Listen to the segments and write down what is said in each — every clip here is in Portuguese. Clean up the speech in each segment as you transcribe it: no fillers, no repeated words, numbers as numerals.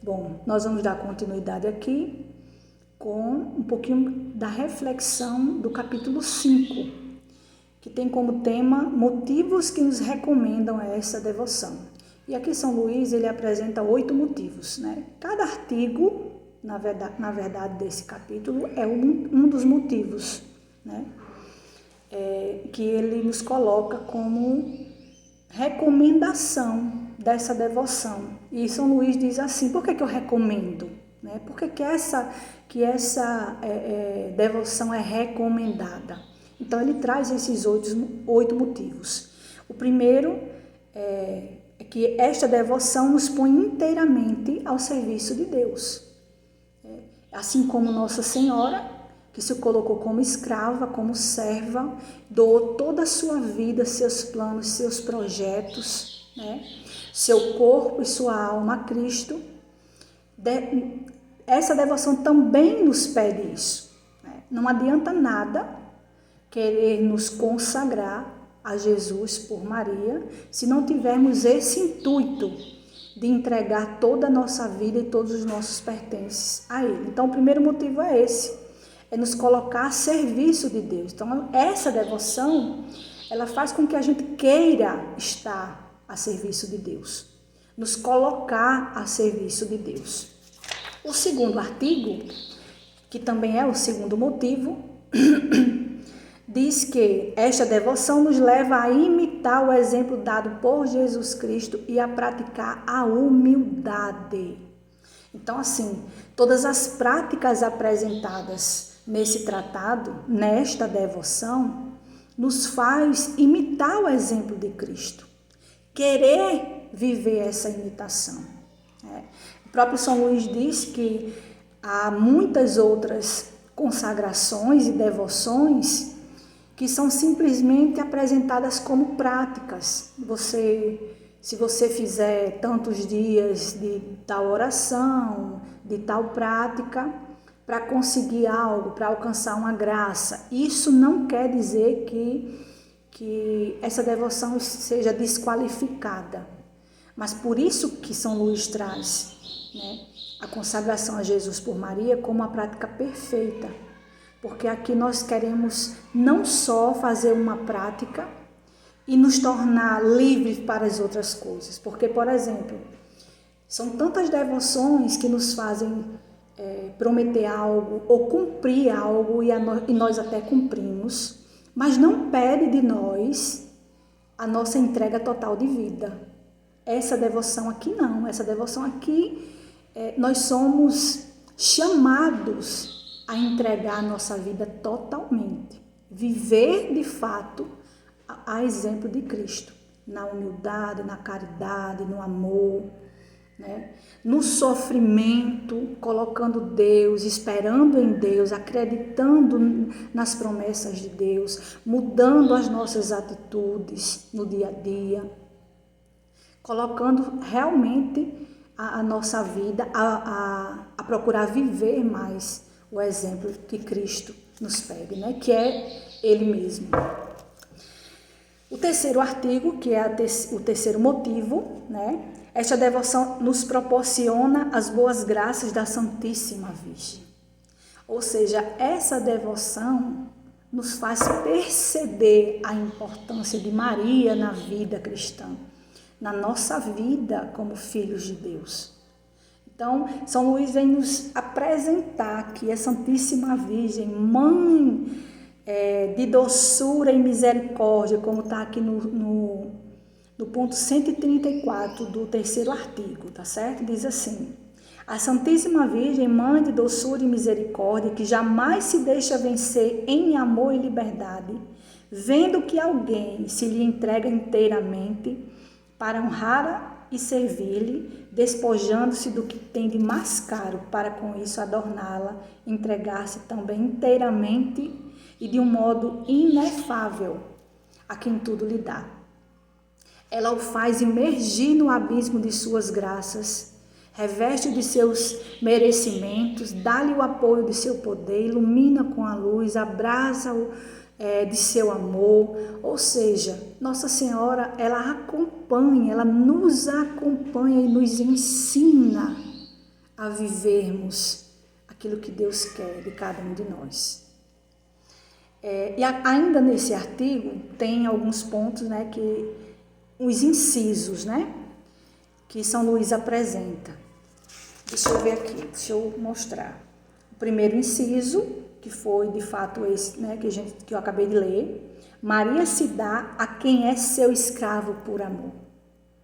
Bom, nós vamos dar continuidade aqui com um pouquinho da reflexão do capítulo 5, que tem como tema motivos que nos recomendam essa devoção. E aqui São Luís, ele apresenta 8 motivos, né? Cada artigo, na verdade desse capítulo, é um dos motivos, né? Que ele nos coloca como recomendação dessa devoção. E São Luís diz assim: por que eu recomendo? Né? Por que essa devoção é recomendada? Então ele traz esses 8 motivos. O primeiro é que esta devoção nos põe inteiramente ao serviço de Deus. Assim como Nossa Senhora, que se colocou como escrava, como serva, doou toda a sua vida, seus planos, seus projetos, né? Seu corpo e sua alma a Cristo. Essa devoção também nos pede isso, né? Não adianta nada querer nos consagrar a Jesus por Maria, se não tivermos esse intuito de entregar toda a nossa vida e todos os nossos pertences a Ele. Então, o primeiro motivo é esse. É nos colocar a serviço de Deus. Então, essa devoção, ela faz com que a gente queira estar a serviço de Deus. Nos colocar a serviço de Deus. O segundo artigo, que também é o segundo motivo, diz que esta devoção nos leva a imitar o exemplo dado por Jesus Cristo e a praticar a humildade. Então, assim, todas as práticas apresentadas nesse tratado, nesta devoção, nos faz imitar o exemplo de Cristo, querer viver essa imitação. O próprio São Luís diz que há muitas outras consagrações e devoções que são simplesmente apresentadas como práticas. Se você fizer tantos dias de tal oração, de tal prática, para conseguir algo, para alcançar uma graça, isso não quer dizer que essa devoção seja desqualificada. Mas por isso que São Luís traz, né, a consagração a Jesus por Maria como uma prática perfeita. Porque aqui nós queremos não só fazer uma prática e nos tornar livres para as outras coisas. Porque, por exemplo, são tantas devoções que nos fazem prometer algo ou cumprir algo e nós até cumprimos, mas não pede de nós a nossa entrega total de vida. Essa devoção aqui não, essa devoção aqui nós somos chamados a entregar a nossa vida totalmente, viver de fato a exemplo de Cristo, na humildade, na caridade, no amor, né? No sofrimento, colocando Deus, esperando em Deus, acreditando nas promessas de Deus, mudando as nossas atitudes no dia a dia, colocando realmente a nossa vida a procurar viver mais o exemplo que Cristo nos pede, né? Que é Ele mesmo. O terceiro artigo, que é o terceiro motivo, né? Esta devoção nos proporciona as boas graças da Santíssima Virgem. Ou seja, essa devoção nos faz perceber a importância de Maria na vida cristã, na nossa vida como filhos de Deus. Então, São Luís vem nos apresentar que a Santíssima Virgem, mãe de doçura e misericórdia, como está aqui no ponto 134 do terceiro artigo, tá certo? Diz assim: a Santíssima Virgem, mãe de doçura e misericórdia, que jamais se deixa vencer em amor e liberdade, vendo que alguém se lhe entrega inteiramente para honrar e servir-lhe, despojando-se do que tem de mais caro, para com isso adorná-la, entregar-se também inteiramente e de um modo inefável a quem tudo lhe dá. Ela o faz imergir no abismo de suas graças, reveste de seus merecimentos, dá-lhe o apoio de seu poder, ilumina com a luz, abraça-o de seu amor. Ou seja, Nossa Senhora, ela acompanha, ela nos acompanha e nos ensina a vivermos aquilo que Deus quer de cada um de nós. E ainda nesse artigo tem alguns pontos, né, que os incisos, né, que São Luís apresenta. Deixa eu ver aqui, deixa eu mostrar. O primeiro inciso, que foi de fato esse, né, que eu acabei de ler: Maria se dá a quem é seu escravo por amor.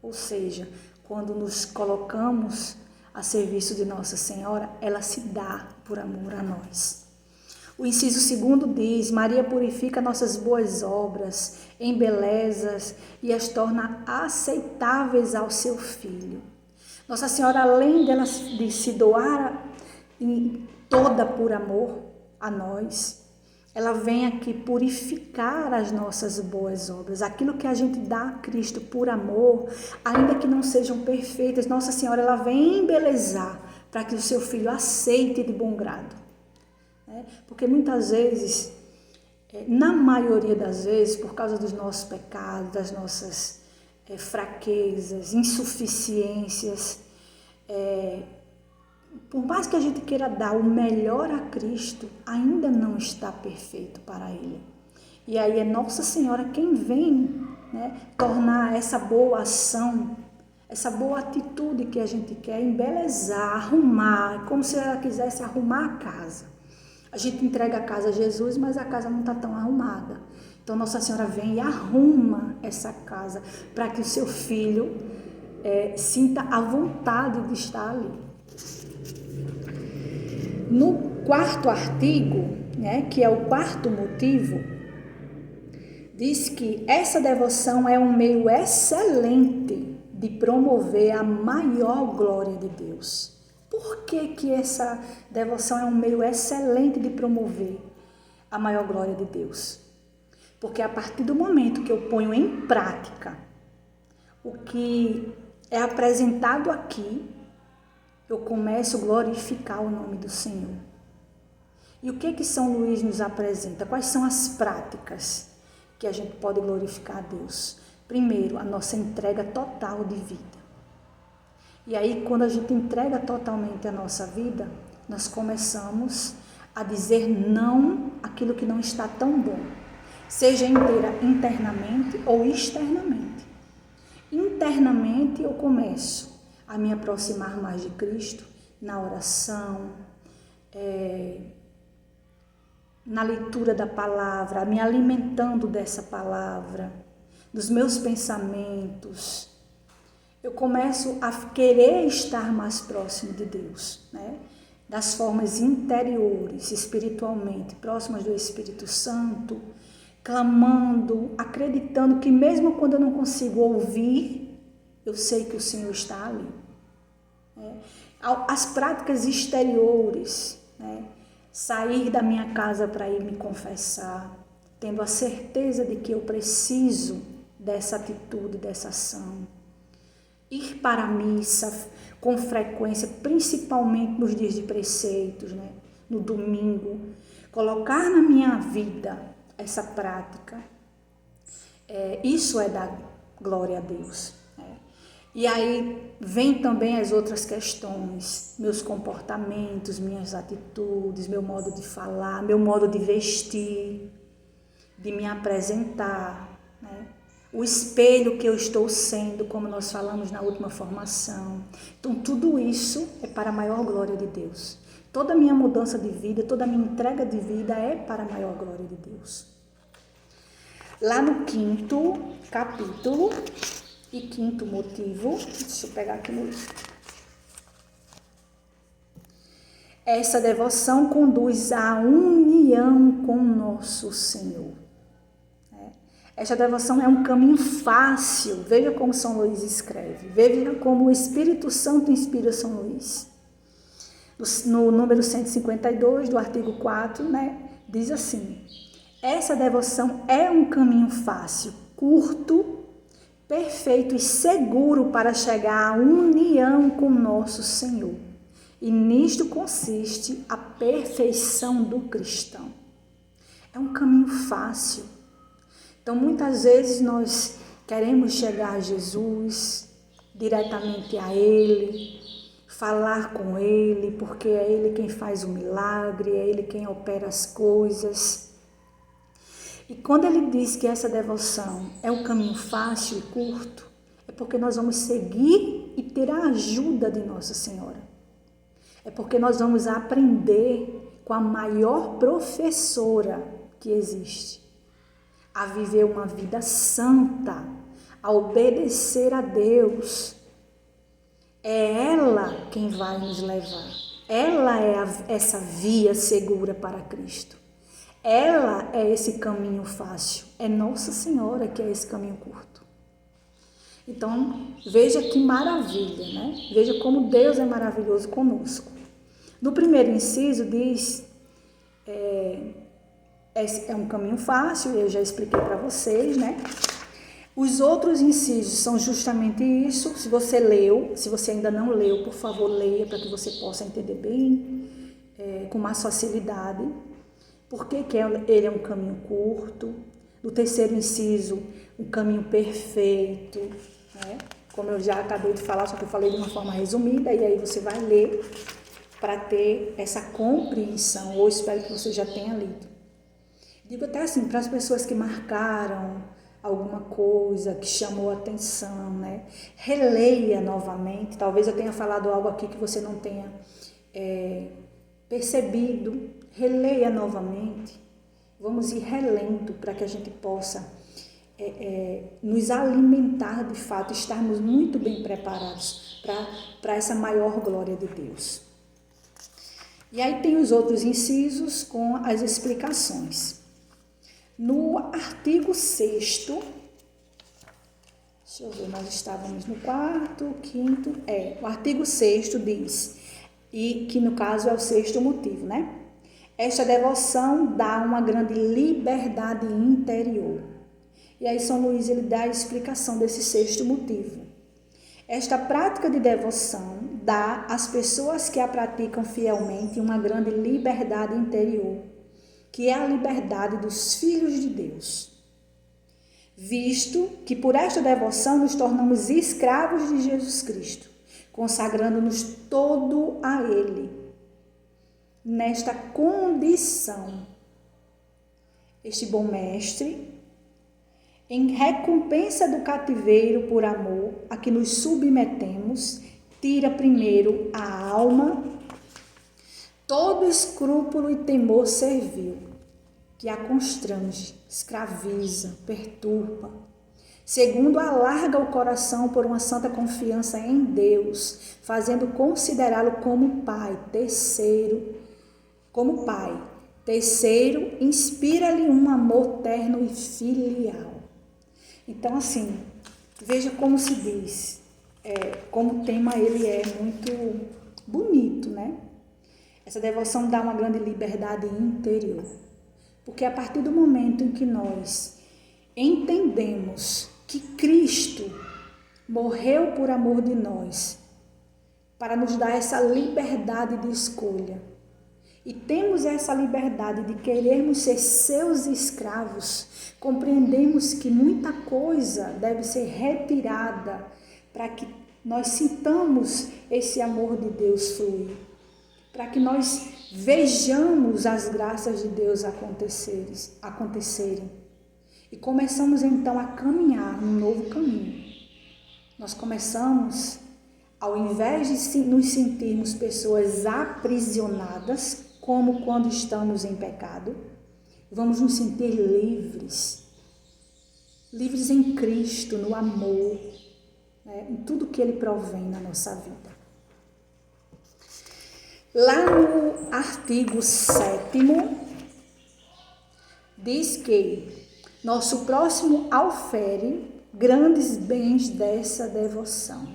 Ou seja, quando nos colocamos a serviço de Nossa Senhora, ela se dá por amor a nós. O inciso segundo diz: Maria purifica nossas boas obras, embeleza e as torna aceitáveis ao seu Filho. Nossa Senhora, além de se doar toda por amor a nós, ela vem aqui purificar as nossas boas obras. Aquilo que a gente dá a Cristo por amor, ainda que não sejam perfeitas, Nossa Senhora, ela vem embelezar para que o seu Filho aceite de bom grado. Porque muitas vezes, na maioria das vezes, por causa dos nossos pecados, das nossas fraquezas, insuficiências, por mais que a gente queira dar o melhor a Cristo, ainda não está perfeito para Ele. E aí é Nossa Senhora quem vem, né, tornar essa boa ação, essa boa atitude que a gente quer, embelezar, arrumar, como se ela quisesse arrumar a casa. A gente entrega a casa a Jesus, mas a casa não está tão arrumada. Então Nossa Senhora vem e arruma essa casa para que o seu filho sinta a vontade de estar ali. No quarto artigo, né, que é o quarto motivo, diz que essa devoção é um meio excelente de promover a maior glória de Deus. Por que essa devoção é um meio excelente de promover a maior glória de Deus? Porque a partir do momento que eu ponho em prática o que é apresentado aqui, eu começo a glorificar o nome do Senhor. E o que São Luís nos apresenta? Quais são as práticas que a gente pode glorificar a Deus? Primeiro, a nossa entrega total de vida. E aí, quando a gente entrega totalmente a nossa vida, nós começamos a dizer não àquilo que não está tão bom, seja internamente ou externamente. Internamente, eu começo a me aproximar mais de Cristo na oração, na leitura da palavra, me alimentando dessa palavra, dos meus pensamentos. Eu começo a querer estar mais próximo de Deus, né? Das formas interiores, espiritualmente, próximas do Espírito Santo, clamando, acreditando que mesmo quando eu não consigo ouvir, eu sei que o Senhor está ali. As práticas exteriores, né? Sair da minha casa para ir me confessar, tendo a certeza de que eu preciso dessa atitude, dessa ação. Ir para a missa com frequência, principalmente nos dias de preceitos, né? No domingo, colocar na minha vida essa prática, isso é dar glória a Deus. Né? E aí vem também as outras questões, meus comportamentos, minhas atitudes, meu modo de falar, meu modo de vestir, de me apresentar, né? O espelho que eu estou sendo, como nós falamos na última formação. Então, tudo isso é para a maior glória de Deus. Toda a minha mudança de vida, toda a minha entrega de vida é para a maior glória de Deus. Lá no quinto capítulo e quinto motivo, deixa eu pegar aqui no livro. Essa devoção conduz à união com nosso Senhor. Esta devoção é um caminho fácil. Veja como São Luís escreve. Veja como o Espírito Santo inspira São Luís. No número 152 do artigo 4, né, diz assim: essa devoção é um caminho fácil, curto, perfeito e seguro para chegar à união com nosso Senhor. E nisto consiste a perfeição do cristão. É um caminho fácil. Então, muitas vezes nós queremos chegar a Jesus, diretamente a Ele, falar com Ele, porque é Ele quem faz o milagre, é Ele quem opera as coisas. E quando Ele diz que essa devoção é um caminho fácil e curto, é porque nós vamos seguir e ter a ajuda de Nossa Senhora. É porque nós vamos aprender com a maior professora que existe, a viver uma vida santa, a obedecer a Deus. É ela quem vai nos levar. Ela é essa via segura para Cristo. Ela é esse caminho fácil. É Nossa Senhora que é esse caminho curto. Então, veja que maravilha, né? Veja como Deus é maravilhoso conosco. No primeiro inciso diz, é um caminho fácil, eu já expliquei para vocês, né? Os outros incisos são justamente isso. Se você leu, se você ainda não leu, por favor, leia para que você possa entender bem, com mais facilidade. Por que ele é um caminho curto? No terceiro inciso, um caminho perfeito, né? Como eu já acabei de falar, só que eu falei de uma forma resumida, e aí você vai ler para ter essa compreensão, ou espero que você já tenha lido. Digo até assim, para as pessoas que marcaram alguma coisa que chamou a atenção, né? Releia novamente. Talvez eu tenha falado algo aqui que você não tenha percebido. Releia novamente. Vamos ir relendo para que a gente possa nos alimentar de fato, estarmos muito bem preparados para essa maior glória de Deus. E aí tem os outros incisos com as explicações. No artigo 6º, deixa eu ver, nós estávamos no 4º, 5º, o artigo 6º diz, e que no caso é o 6º motivo, né? Esta devoção dá uma grande liberdade interior. E aí São Luís, ele dá a explicação desse 6º motivo. Esta prática de devoção dá às pessoas que a praticam fielmente uma grande liberdade interior, que é a liberdade dos filhos de Deus. Visto que por esta devoção nos tornamos escravos de Jesus Cristo, consagrando-nos todo a Ele. Nesta condição, este bom mestre, em recompensa do cativeiro por amor a que nos submetemos, tira primeiro a alma todo escrúpulo e temor servil, que a constrange, escraviza, perturba. Segundo, alarga o coração por uma santa confiança em Deus, fazendo considerá-lo como Pai. Terceiro, inspira-lhe um amor terno e filial. Então, assim, veja como se diz, como o tema ele é muito bonito, né? Essa devoção dá uma grande liberdade interior, porque a partir do momento em que nós entendemos que Cristo morreu por amor de nós, para nos dar essa liberdade de escolha, e temos essa liberdade de querermos ser seus escravos, compreendemos que muita coisa deve ser retirada para que nós sintamos esse amor de Deus fluir, para que nós vejamos as graças de Deus acontecerem. E começamos então a caminhar num novo caminho. Nós começamos, ao invés de nos sentirmos pessoas aprisionadas, como quando estamos em pecado, vamos nos sentir livres. Livres em Cristo, no amor, né, em tudo que Ele provém na nossa vida. Lá no artigo 7º, diz que nosso próximo aufere grandes bens dessa devoção.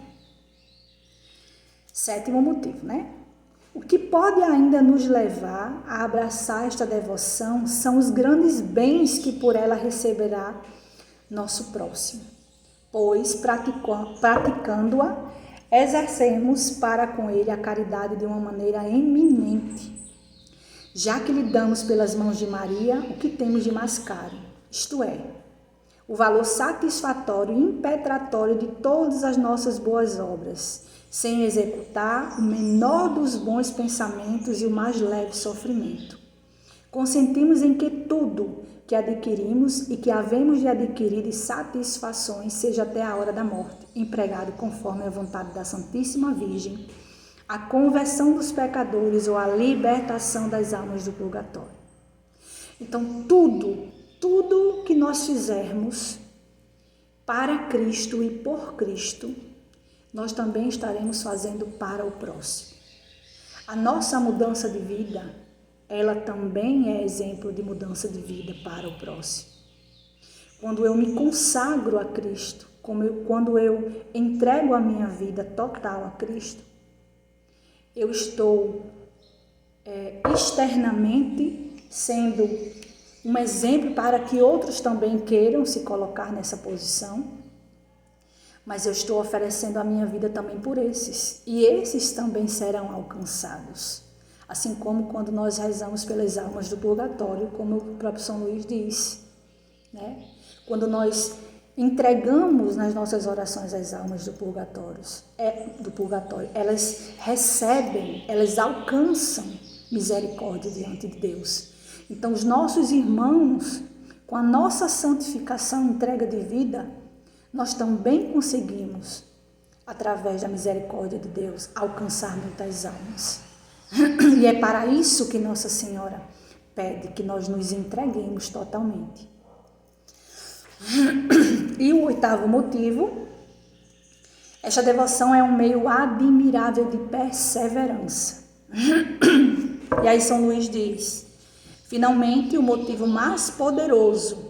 7º motivo, né? O que pode ainda nos levar a abraçar esta devoção são os grandes bens que por ela receberá nosso próximo, pois praticando-a, exercemos para com ele a caridade de uma maneira eminente, já que lhe damos pelas mãos de Maria o que temos de mais caro, isto é, o valor satisfatório e impetratório de todas as nossas boas obras, sem executar o menor dos bons pensamentos e o mais leve sofrimento. Consentimos em que tudo que adquirimos e que havemos de adquirir de satisfações seja até a hora da morte, empregado conforme a vontade da Santíssima Virgem, a conversão dos pecadores ou a libertação das almas do purgatório. Então, tudo que nós fizermos para Cristo e por Cristo, nós também estaremos fazendo para o próximo. A nossa mudança de vida, ela também é exemplo de mudança de vida para o próximo. Quando eu me consagro a Cristo, quando eu entrego a minha vida total a Cristo, eu estou externamente sendo um exemplo para que outros também queiram se colocar nessa posição, mas eu estou oferecendo a minha vida também por esses, e esses também serão alcançados. Assim como quando nós rezamos pelas almas do purgatório, como o próprio São Luís disse, né? Quando nós entregamos nas nossas orações as almas do purgatório, elas recebem, elas alcançam misericórdia diante de Deus. Então, os nossos irmãos, com a nossa santificação, entrega de vida, nós também conseguimos, através da misericórdia de Deus, alcançar muitas almas. E é para isso que Nossa Senhora pede que nós nos entreguemos totalmente. E o 8º motivo, esta devoção é um meio admirável de perseverança. E aí São Luís diz: finalmente, o motivo mais poderoso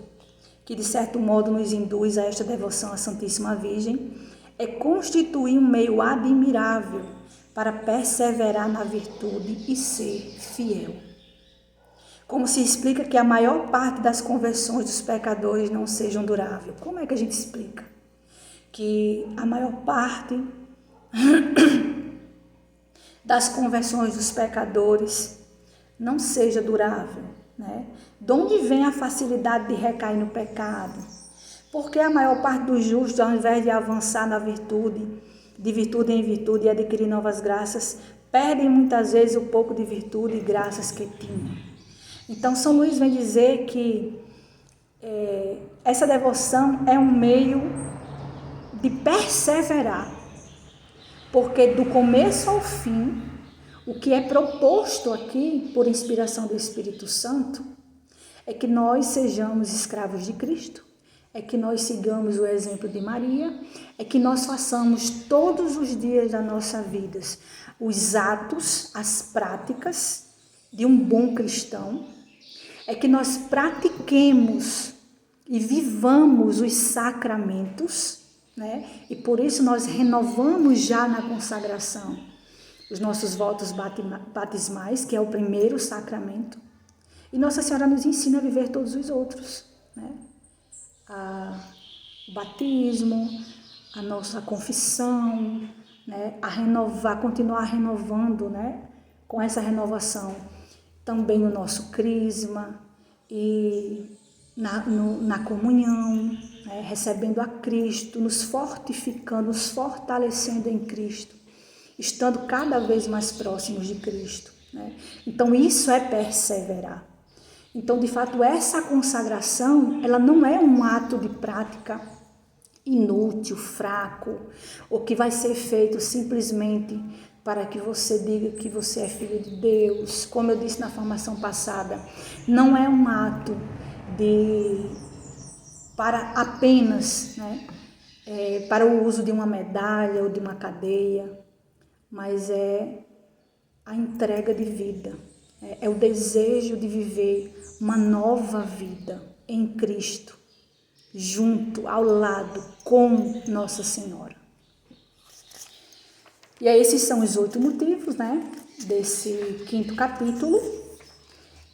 que de certo modo nos induz a esta devoção à Santíssima Virgem é constituir um meio admirável para perseverar na virtude e ser fiel. Como se explica que a maior parte das conversões dos pecadores não sejam duráveis? Como é que a gente explica que a maior parte das conversões dos pecadores não seja durável, né? De onde vem a facilidade de recair no pecado? Porque a maior parte dos justos, ao invés de avançar na virtude, de virtude em virtude e adquirir novas graças, perdem muitas vezes o pouco de virtude e graças que tinham. Então, São Luís vem dizer que essa devoção é um meio de perseverar, porque do começo ao fim, o que é proposto aqui, por inspiração do Espírito Santo, é que nós sejamos escravos de Cristo, é que nós sigamos o exemplo de Maria, é que nós façamos todos os dias da nossa vida os atos, as práticas de um bom cristão, é que nós pratiquemos e vivamos os sacramentos, né? E por isso nós renovamos já na consagração os nossos votos batismais, que é o primeiro sacramento, e Nossa Senhora nos ensina a viver todos os outros, né? O batismo, a nossa confissão, né? A renovar, continuar renovando, né? Com essa renovação também o nosso crisma e na comunhão, né? Recebendo a Cristo, nos fortificando, nos fortalecendo em Cristo, estando cada vez mais próximos de Cristo, né? Então isso é perseverar. Então, de fato, essa consagração, ela não é um ato de prática inútil, fraco, ou que vai ser feito simplesmente para que você diga que você é filho de Deus. Como eu disse na formação passada, não é um ato para apenas, né, para o uso de uma medalha ou de uma cadeia, mas é a entrega de vida, é o desejo de viver uma nova vida em Cristo, junto, ao lado, com Nossa Senhora. E aí, esses são os 8 motivos, né, desse 5º capítulo.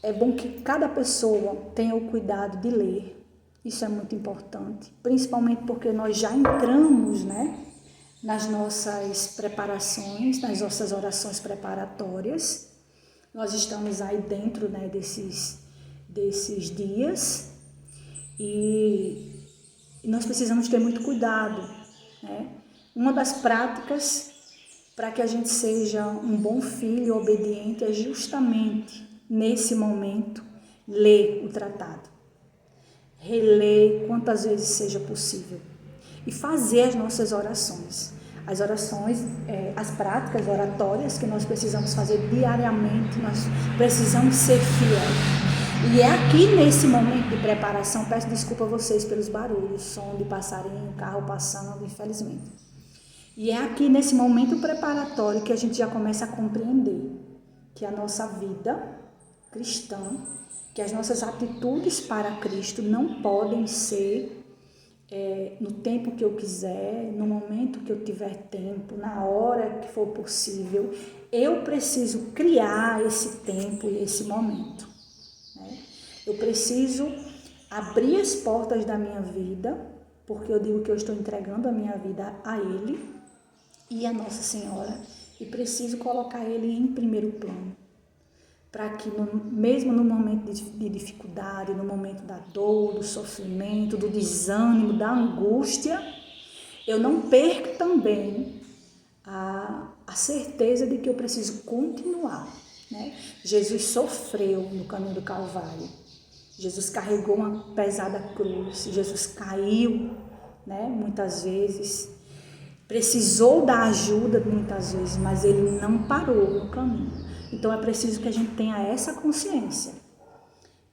É bom que cada pessoa tenha o cuidado de ler, isso é muito importante, principalmente porque nós já entramos, né, nas nossas preparações, nas nossas orações preparatórias. Nós estamos aí dentro, né, desses dias e nós precisamos ter muito cuidado, né? Uma das práticas para que a gente seja um bom filho obediente, é justamente nesse momento ler o tratado, reler quantas vezes seja possível e fazer as nossas orações. As orações, as práticas oratórias que nós precisamos fazer diariamente, nós precisamos ser fiéis. E é aqui nesse momento de preparação, peço desculpa a vocês pelos barulhos, som de passarinho, carro passando, infelizmente. E é aqui nesse momento preparatório que a gente já começa a compreender que a nossa vida cristã, que as nossas atitudes para Cristo não podem ser no tempo que eu quiser, no momento que eu tiver tempo, na hora que for possível. Eu preciso criar esse tempo e esse momento, né? Eu preciso abrir as portas da minha vida, porque eu digo que eu estou entregando a minha vida a Ele e a Nossa Senhora, e preciso colocar Ele em primeiro plano, para que mesmo no momento de dificuldade, no momento da dor, do sofrimento, do desânimo, da angústia, eu não perca também a certeza de que eu preciso continuar, né? Jesus sofreu no caminho do Calvário, Jesus carregou uma pesada cruz, Jesus caiu, né, muitas vezes, precisou da ajuda muitas vezes, mas ele não parou no caminho. Então é preciso que a gente tenha essa consciência,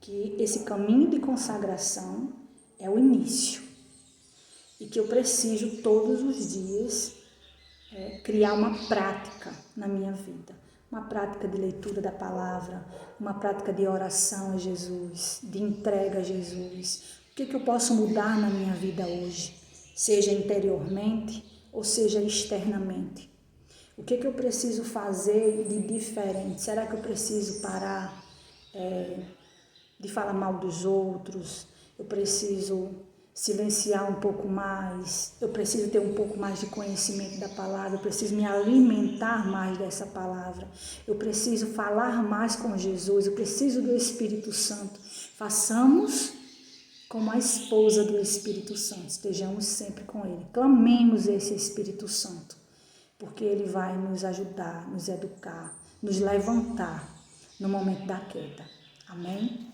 que esse caminho de consagração é o início e que eu preciso todos os dias criar uma prática na minha vida, uma prática de leitura da palavra, uma prática de oração a Jesus, de entrega a Jesus. O que eu posso mudar na minha vida hoje, seja interiormente ou seja externamente? O que eu preciso fazer de diferente? Será que eu preciso parar de falar mal dos outros? Eu preciso silenciar um pouco mais? Eu preciso ter um pouco mais de conhecimento da palavra? Eu preciso me alimentar mais dessa palavra? Eu preciso falar mais com Jesus? Eu preciso do Espírito Santo? Façamos como a esposa do Espírito Santo, estejamos sempre com Ele. Clamemos esse Espírito Santo, porque Ele vai nos ajudar, nos educar, nos levantar no momento da queda. Amém?